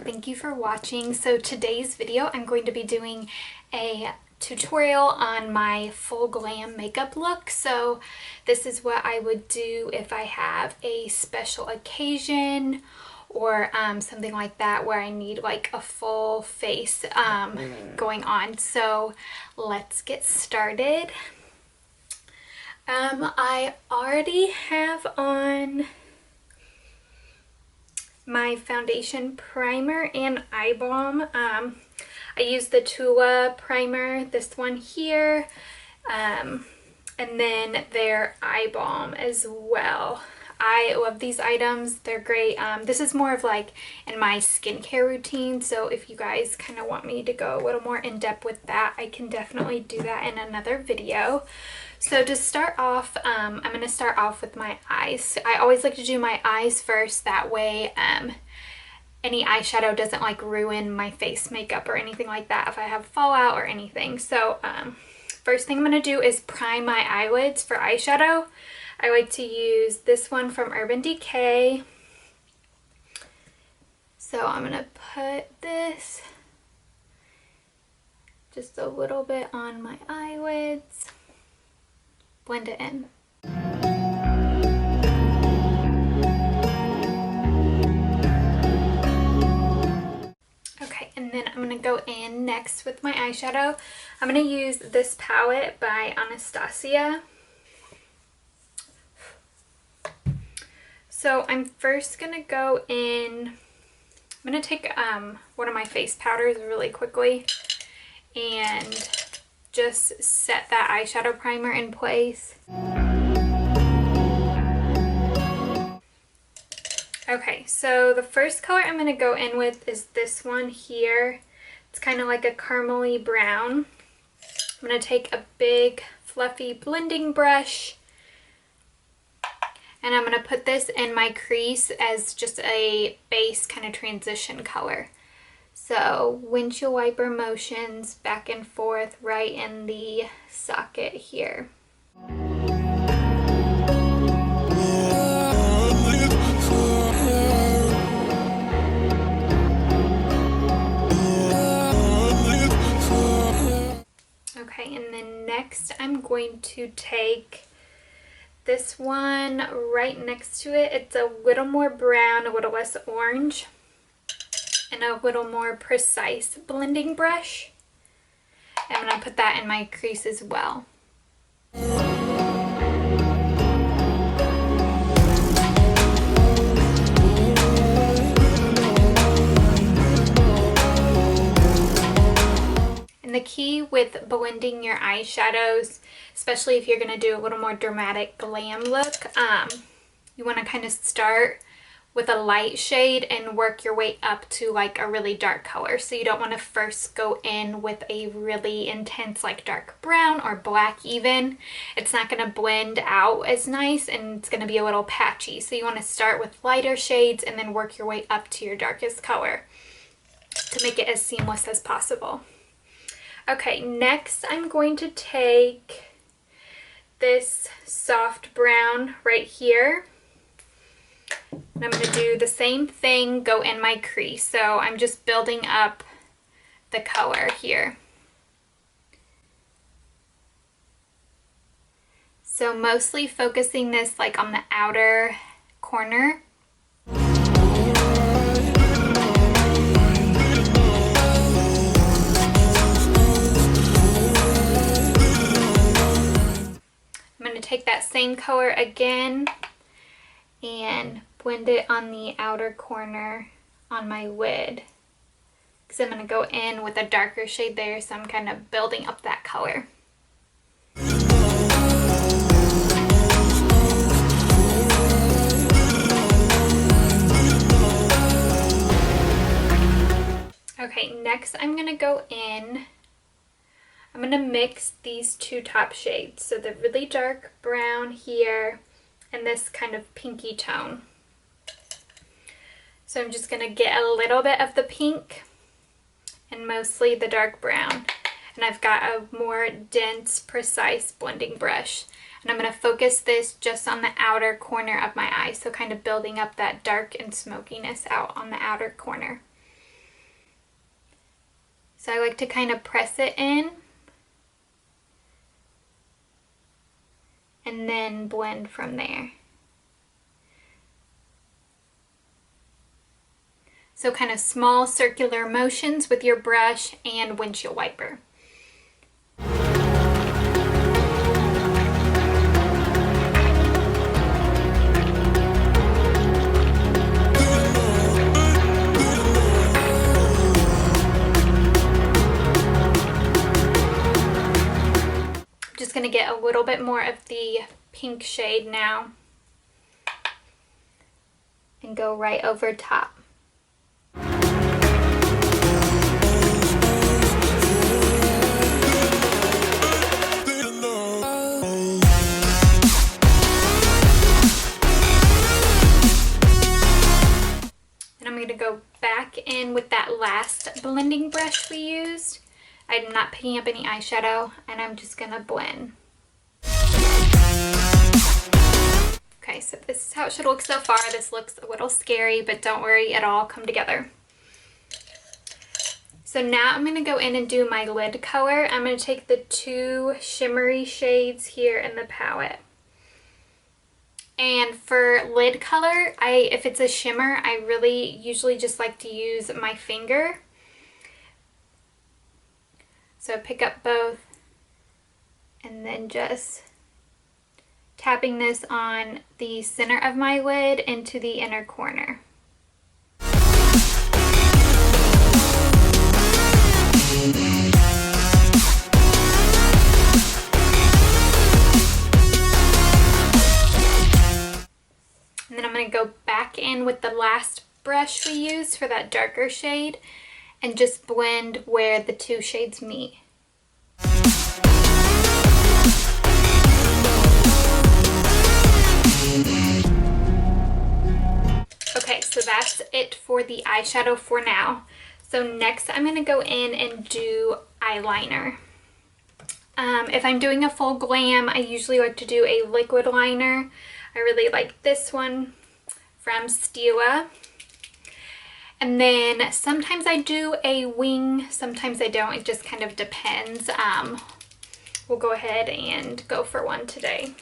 Thank you for watching. So today's video I'm going to be doing a tutorial on my full glam makeup look. So this is what I would do if I have a special occasion or something like that where I need like a full face going on. So let's get started. I already have on my foundation primer and eye balm. I use the Tula primer, this one here, and then their eye balm as well. I love these items, they're great. This is more of like in my skincare routine, so if you guys kind of want me to go a little more in depth with that, I can definitely do that in another video. So to start off, I'm going to start off with my eyes. I always like to do my eyes first, that way any eyeshadow doesn't like ruin my face makeup or anything like that if I have fallout or anything. So first thing I'm going to do is prime my eyelids for eyeshadow. I like to use this one from Urban Decay. So I'm going to put this just a little bit on my eyelids. Blend it in. Okay, and then I'm going to go in next with my eyeshadow. I'm going to use this palette by Anastasia. So I'm first going to go in, I'm going to take one of my face powders really quickly and just set that eyeshadow primer in place. Okay, so the first color I'm going to go in with is this one here. It's kind of like a caramely brown. I'm going to take a big fluffy blending brush and I'm going to put this in my crease as just a base kind of transition color. So windshield wiper motions back and forth right in the socket here. Okay, and then next I'm going to take this one right next to it. It's a little more brown, a little less orange, and a little more precise blending brush. I'm going to put that in my crease as well. And the key with blending your eyeshadows, especially if you're going to do a little more dramatic glam look, you want to kind of start with a light shade and work your way up to like a really dark color. So you don't want to first go in with a really intense like dark brown or black even. It's not going to blend out as nice and it's going to be a little patchy. So you want to start with lighter shades and then work your way up to your darkest color to make it as seamless as possible. Okay, next I'm going to take this soft brown right here. And I'm going to do the same thing, go in my crease. So I'm just building up the color here. So mostly focusing this like on the outer corner. I'm going to take that same color again and blend it on the outer corner on my lid, because I'm going to go in with a darker shade there, so I'm kind of building up that color. Okay, next I'm going to go in, I'm going to mix these two top shades, so the really dark brown here and this kind of pinky tone. So I'm just going to get a little bit of the pink and mostly the dark brown. And I've got a more dense, precise blending brush. And I'm going to focus this just on the outer corner of my eye, so kind of building up that dark and smokiness out on the outer corner. So I like to kind of press it in and then blend from there. So kind of small circular motions with your brush and windshield wiper. Just going to get a little bit more of the pink shade now and go right over top. And I'm going to go back in with that last blending brush we used. I'm not picking up any eyeshadow, and I'm just gonna blend. Okay, so this is how it should look so far. This looks a little scary, but don't worry, it'll all come together. So now I'm gonna go in and do my lid color. I'm gonna take the two shimmery shades here in the palette. And for lid color, if it's a shimmer, I really usually just like to use my finger. So pick up both and then just tapping this on the center of my lid into the inner corner. And then I'm going to go back in with the last brush we used for that darker shade and just blend where the two shades meet. Okay, so that's it for the eyeshadow for now. So next I'm going to go in and do eyeliner. If I'm doing a full glam, I usually like to do a liquid liner. I really like this one from Stila. And then sometimes I do a wing, sometimes I don't. It just kind of depends. We'll go ahead and go for one today.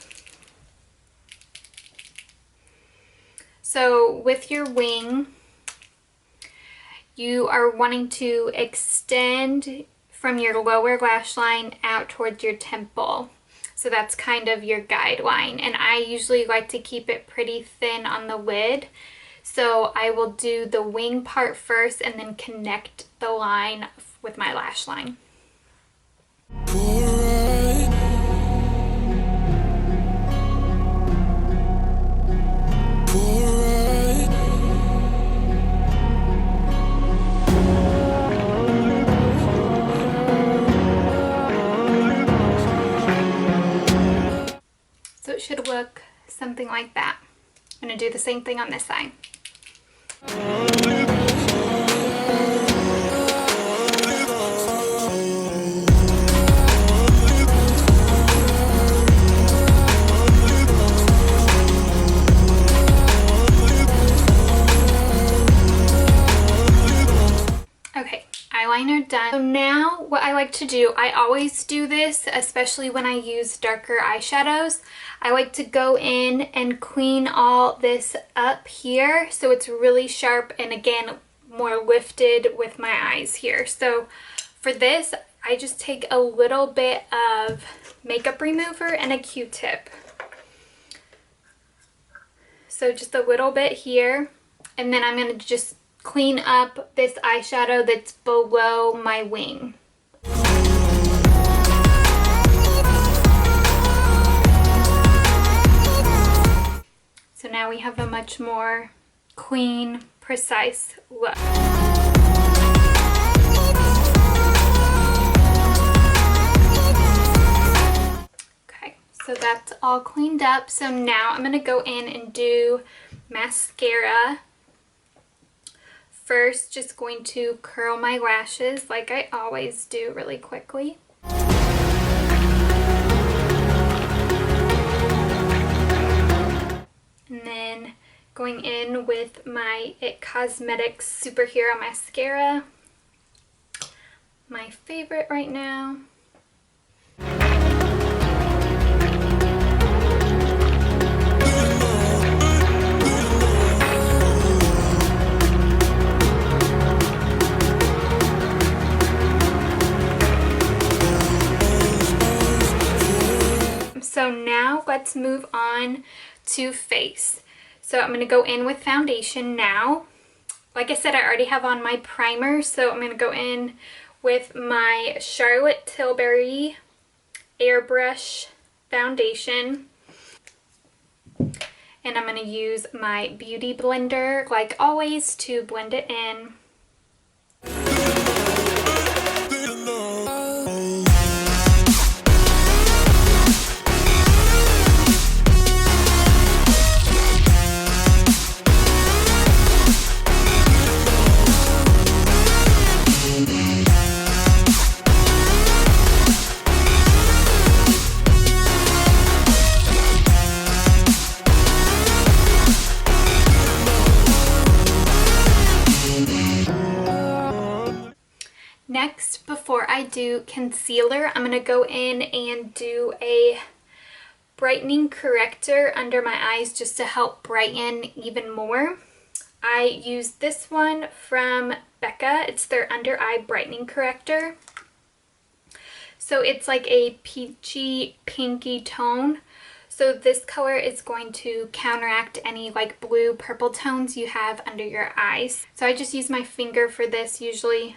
So with your wing, you are wanting to extend from your lower lash line out towards your temple. So that's kind of your guideline. And I usually like to keep it pretty thin on the lid. So I will do the wing part first and then connect the line with my lash line. So it should look something like that. I'm going to do the same thing on this side. Okay, eyeliner done. So now what I like to do, I always do this, especially when I use darker eyeshadows. I like to go in and clean all this up here so it's really sharp and again more lifted with my eyes here. So for this I just take a little bit of makeup remover and a Q-tip. So just a little bit here, and then I'm going to just clean up this eyeshadow that's below my wing. So now we have a much more clean, precise look. Okay, so that's all cleaned up. So now I'm going to go in and do mascara. First, just going to curl my lashes like I always do really quickly. And then going in with my It Cosmetics Superhero Mascara. my favorite right now. So now let's move on to face. So I'm going to go in with foundation now. Like I said, I already have on my primer, so I'm going to go in with my Charlotte Tilbury Airbrush foundation. And I'm going to use my Beauty Blender, like always, to blend it in. Next, before I do concealer, I'm going to go in and do a brightening corrector under my eyes just to help brighten even more. I use this one from Becca. It's their under eye brightening corrector. So it's like a peachy pinky tone. So this color is going to counteract any like blue purple tones you have under your eyes. So I just use my finger for this usually.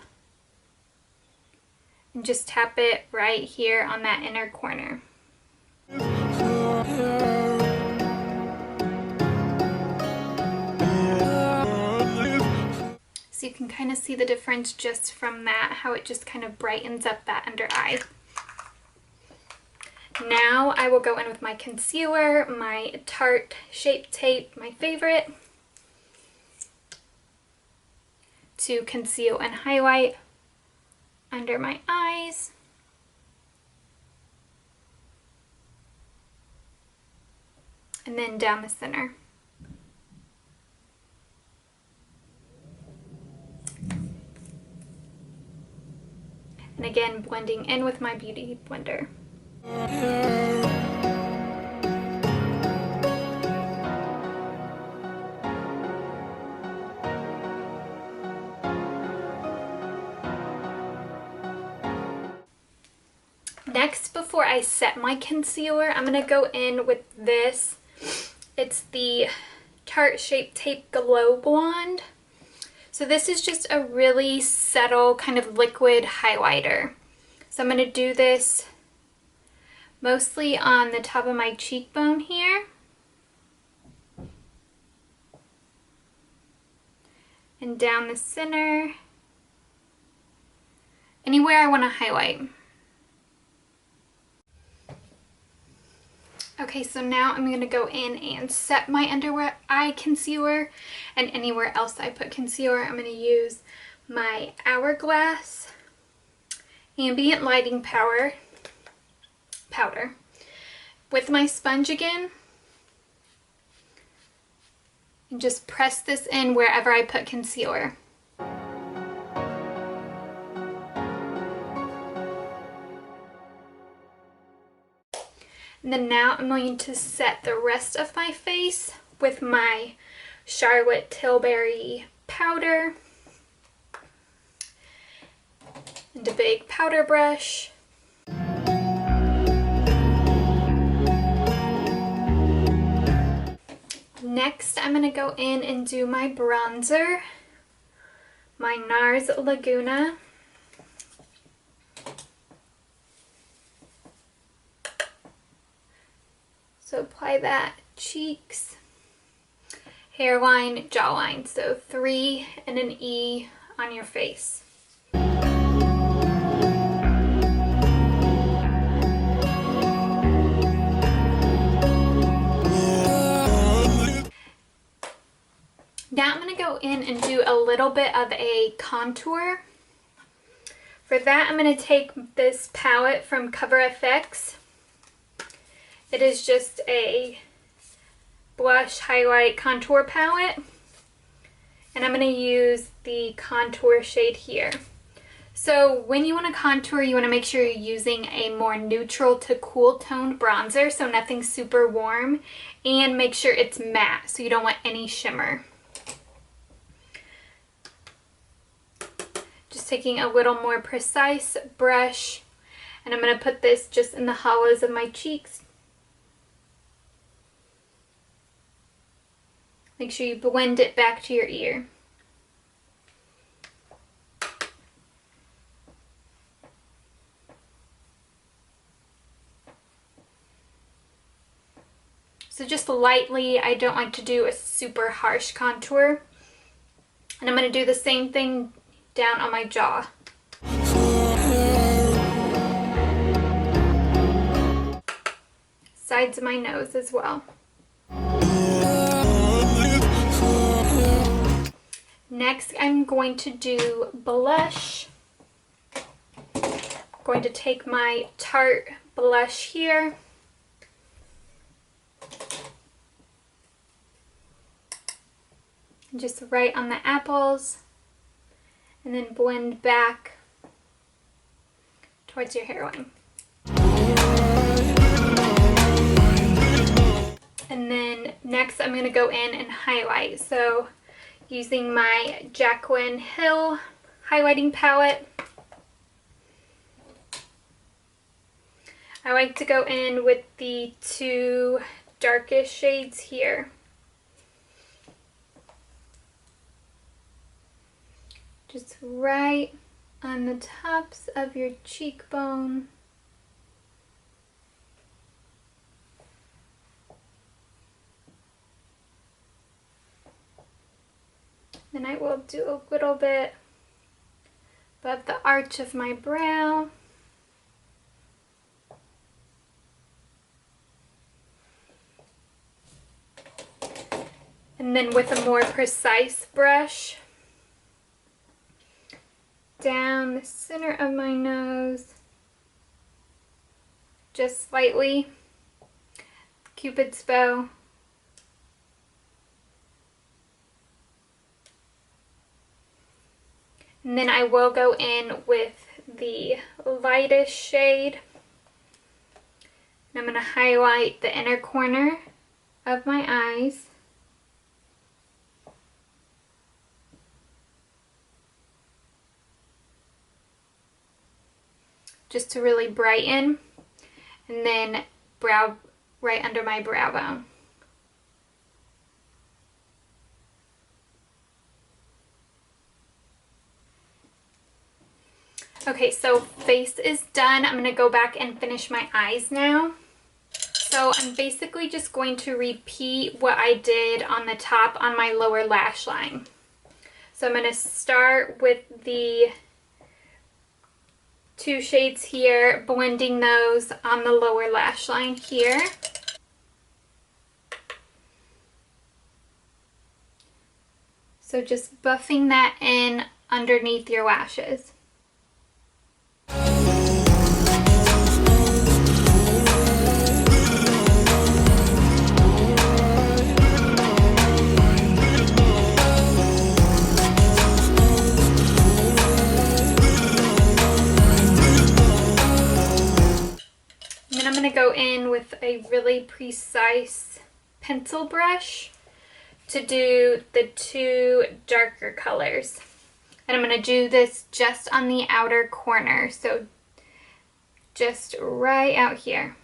And just tap it right here on that inner corner. So you can kind of see the difference just from that, how it just kind of brightens up that under eye. Now I will go in with my concealer, my Tarte Shape Tape, my favorite, to conceal and highlight under my eyes. And then down the center. And again, blending in with my Beauty Blender. Next, before I set my concealer, I'm going to go in with this. It's the Tarte Shape Tape Glow Blonde. So this is just a really subtle kind of liquid highlighter. So I'm going to do this mostly on the top of my cheekbone here. And down the center. Anywhere I want to highlight. Okay, so now I'm going to go in and set my under eye concealer, and anywhere else I put concealer, I'm going to use my Hourglass Ambient Lighting Powder with my sponge again, and just press this in wherever I put concealer. And then now I'm going to set the rest of my face with my Charlotte Tilbury powder and a big powder brush. Next, I'm going to go in and do my bronzer, my Nars Laguna. So apply that cheeks, hairline, jawline. So 3 and an E on your face. Now I'm going to go in and do a little bit of a contour. For that, I'm going to take this palette from Cover FX. It is just a blush highlight contour palette, and I'm going to use the contour shade here. So when you want to contour, you want to make sure you're using a more neutral to cool toned bronzer, so nothing super warm, and make sure it's matte, so you don't want any shimmer. Just taking a little more precise brush, and I'm going to put this just in the hollows of my cheeks. Make sure you blend it back to your ear. So just lightly, I don't like to do a super harsh contour. And I'm going to do the same thing down on my jaw. Sides of my nose as well. Next, I'm going to do blush. I'm going to take my Tarte Blush here. Just right on the apples, and then blend back towards your hairline. And then next I'm going to go in and highlight. So using my Jaclyn Hill highlighting palette, I like to go in with the two darkest shades here. Just right on the tops of your cheekbone. Then I will do a little bit above the arch of my brow. And then with a more precise brush, down the center of my nose, just slightly, Cupid's bow. And then I will go in with the lightest shade. And I'm going to highlight the inner corner of my eyes. Just to really brighten, and then brow right under my brow bone. Okay, so face is done. I'm going to go back and finish my eyes now. So I'm basically just going to repeat what I did on the top on my lower lash line. So I'm going to start with the two shades here, blending those on the lower lash line here. So just buffing that in underneath your lashes. I'm going to go in with a really precise pencil brush to do the two darker colors. And I'm going to do this just on the outer corner, so just right out here.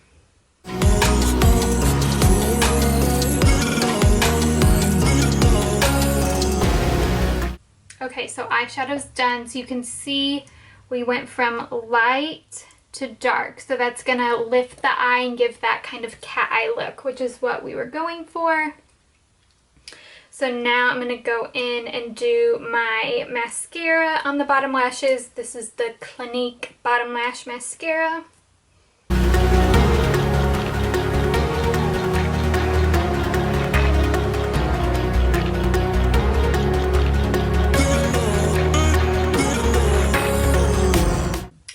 Okay, so eyeshadow's done, so you can see we went from light to dark, so that's gonna lift the eye and give that kind of cat eye look, which is what we were going for. So now I'm gonna go in and do my mascara on the bottom lashes. This is the Clinique Bottom Lash Mascara.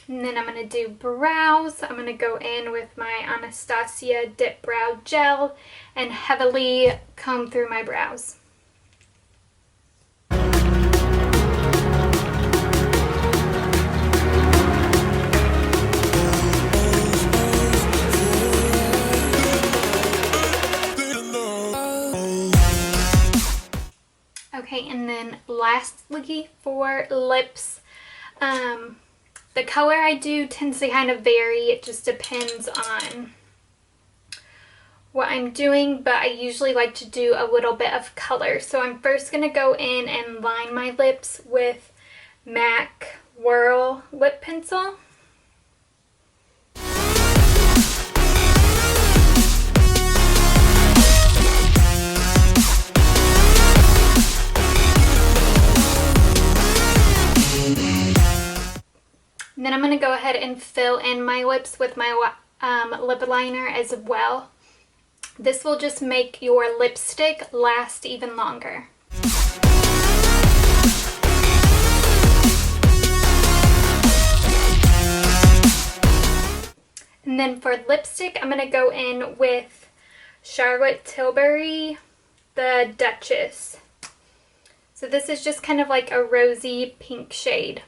And then I'm going to do brows. I'm going to go in with my Anastasia Dip Brow Gel and heavily comb through my brows. then lastly for lips, the color I do tends to kind of vary. It just depends on what I'm doing, but I usually like to do a little bit of color. So I'm first going to go in and line my lips with MAC Whirl lip pencil. And then I'm going to go ahead and fill in my lips with my lip liner as well. This will just make your lipstick last even longer. And then for lipstick, I'm going to go in with Charlotte Tilbury, the Duchess. So this is just kind of like a rosy pink shade.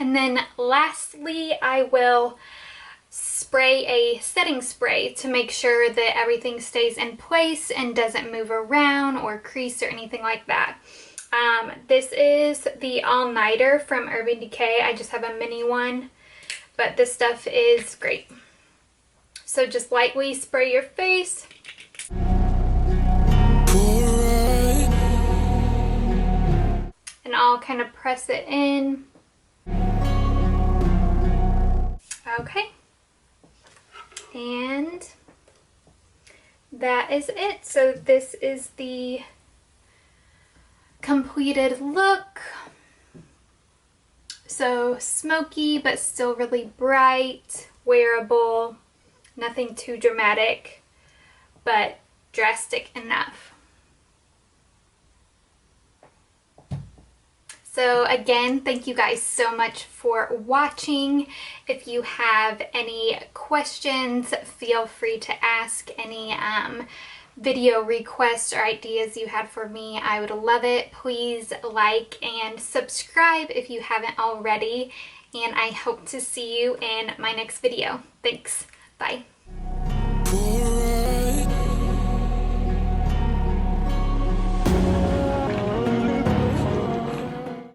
And then lastly, I will spray a setting spray to make sure that everything stays in place and doesn't move around or crease or anything like that. This is the All Nighter from Urban Decay. I just have a mini one, but this stuff is great. So just lightly spray your face. And I'll kind of press it in. Okay. And that is it. So this is the completed look. So smoky but still really bright, wearable, nothing too dramatic, but drastic enough. So again, thank you guys so much for watching. If you have any questions, feel free to ask. Any video requests or ideas you had for me, I would love it. Please like and subscribe if you haven't already, and I hope to see you in my next video. Thanks. Bye.